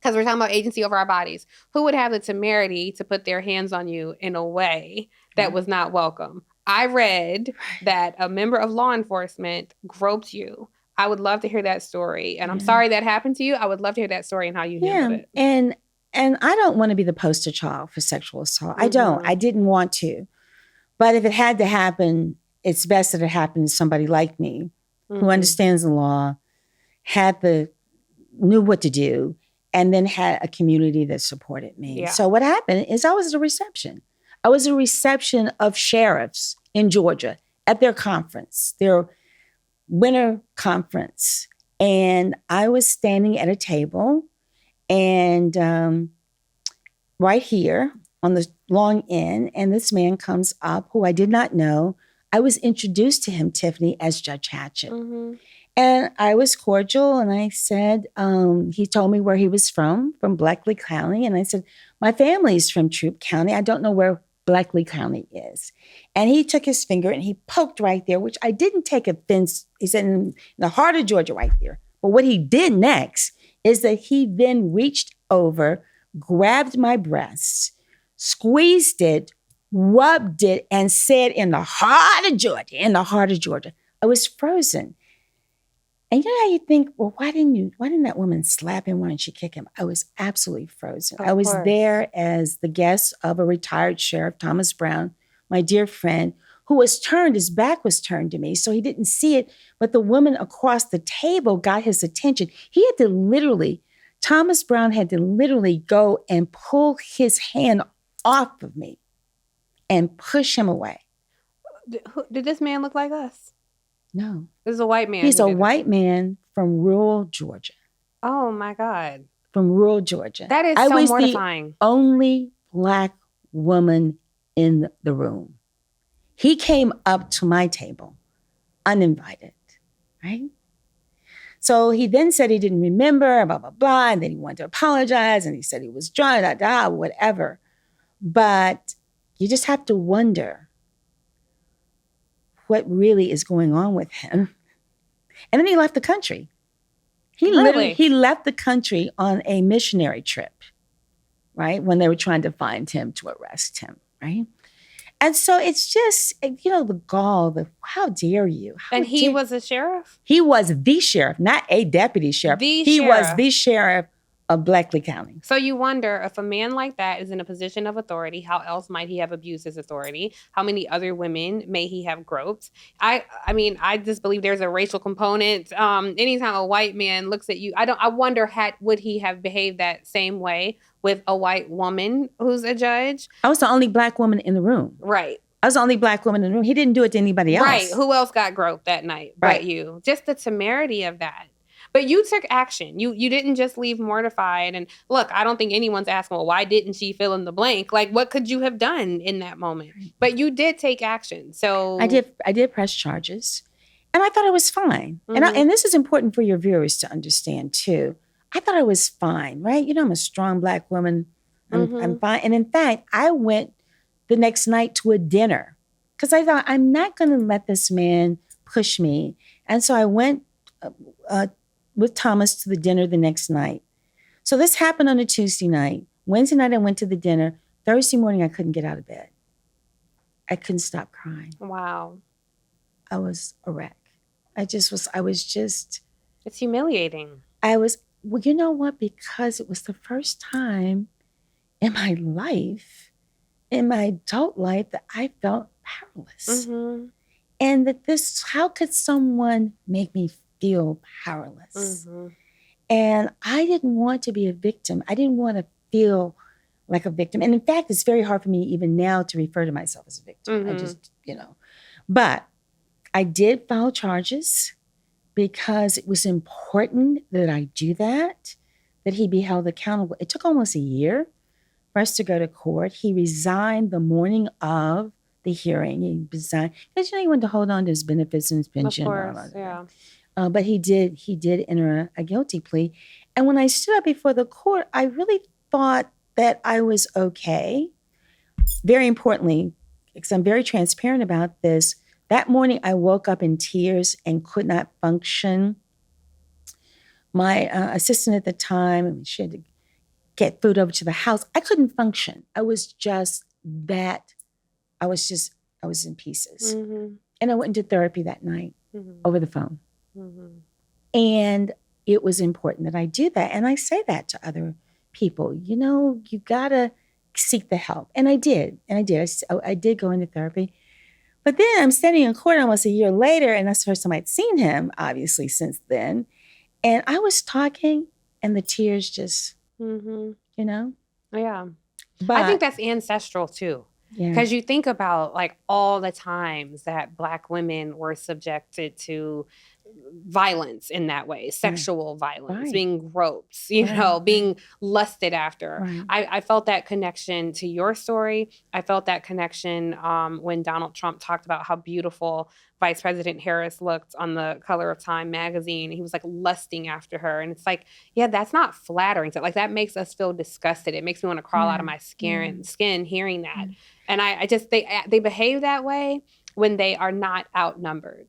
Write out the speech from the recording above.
because we're talking about agency over our bodies, who would have the temerity to put their hands on you in a way that was not welcome? I read that a member of law enforcement groped you. I would love to hear that story. And I'm sorry that happened to you. I would love to hear that story and how you handled it. And I don't want to be the poster child for sexual assault. I don't. I didn't want to. But if it had to happen, it's best that it happened to somebody like me who understands the law, knew what to do, and then had a community that supported me. Yeah. So what happened is I was at a reception. I was a reception of sheriffs in Georgia at their conference, their winter conference. And I was standing at a table and right here on the long end, and this man comes up who I did not know. I was introduced to him, Tiffany, as Judge Hatchet. And I was cordial, and I said, he told me where he was from Bleckley County. And I said, my family's from Troup County. I don't know where Bleckley County is. And he took his finger and he poked right there, which I didn't take offense. He said, in the heart of Georgia right there. But what he did next is that he then reached over, grabbed my breast, squeezed it, rubbed it, and said, in the heart of Georgia, I was frozen. And you know how you think, well, why didn't that woman slap him? Why didn't she kick him? I was absolutely frozen. I was there as the guest of a retired sheriff, Thomas Brown, my dear friend, his back was turned to me, so he didn't see it. But the woman across the table got his attention. Thomas Brown had to literally go and pull his hand off of me and push him away. Did this man look like us? No. This is a white man. He's a white man from rural Georgia. Oh, my God. From rural Georgia. That is so mortifying. I was the only Black woman in the room. He came up to my table, uninvited, right? So he then said he didn't remember, blah, blah, blah, and then he wanted to apologize, and he said he was drunk, whatever. But you just have to wonder what really is going on with him. And then he left the country. He left the country on a missionary trip, right? When they were trying to find him to arrest him, right? And so it's just, the gall, how dare you? He was a sheriff? He was the sheriff, not a deputy sheriff. He was the sheriff of Bleckley County. So you wonder, if a man like that is in a position of authority, how else might he have abused his authority? How many other women may he have groped? I just believe there's a racial component. Anytime a white man looks at you, I wonder, would he have behaved that same way with a white woman who's a judge? I was the only Black woman in the room. Right. I was the only Black woman in the room. He didn't do it to anybody else. Right. Who else got groped that night but you? Just the temerity of that. But you took action. You didn't just leave mortified. And look, I don't think anyone's asking, well, why didn't she fill in the blank? Like, what could you have done in that moment? But you did take action. So I did press charges, and I thought I was fine. And this is important for your viewers to understand too. I thought I was fine, right? I'm a strong Black woman. I'm fine. And in fact, I went the next night to a dinner because I thought, I'm not going to let this man push me. And so I went with Thomas to the dinner the next night. So this happened on a Tuesday night. Wednesday night, I went to the dinner. Thursday morning, I couldn't get out of bed. I couldn't stop crying. Wow. I was a wreck. It's humiliating. Well, you know what? Because it was the first time in my life, in my adult life, that I felt powerless. And that how could someone make me feel powerless? And I didn't want to be a victim. I didn't want to feel like a victim. And in fact, it's very hard for me even now to refer to myself as a victim. I just, But I did file charges because it was important that I do that he be held accountable. It took almost a year for us to go to court. He resigned the morning of the hearing. He resigned because he wanted to hold on to his benefits and his pension. Of course, yeah. But he did enter a guilty plea. And when I stood up before the court, I really thought that I was okay. Very importantly, because I'm very transparent about this, that morning I woke up in tears and could not function. My assistant at the time, she had to get food over to the house. I couldn't function. I was in pieces. Mm-hmm. And I went into therapy that night over the phone. Mm-hmm. And it was important that I do that. And I say that to other people, you gotta seek the help. And I did. I did go into therapy. But then I'm standing in court almost a year later, and that's the first time I'd seen him, obviously, since then. And I was talking, and the tears just, Yeah. But I think that's ancestral, too. Yeah. Because you think about like all the times that Black women were subjected to violence in that way, sexual violence, being groped, being lusted after. Right. I felt that connection to your story. I felt that connection when Donald Trump talked about how beautiful Vice President Harris looked on the cover of Time magazine. He was like lusting after her. And it's like, yeah, that's not flattering. So like that makes us feel disgusted. It makes me want to crawl out of my skin hearing that. And I just, they behave that way when they are not outnumbered.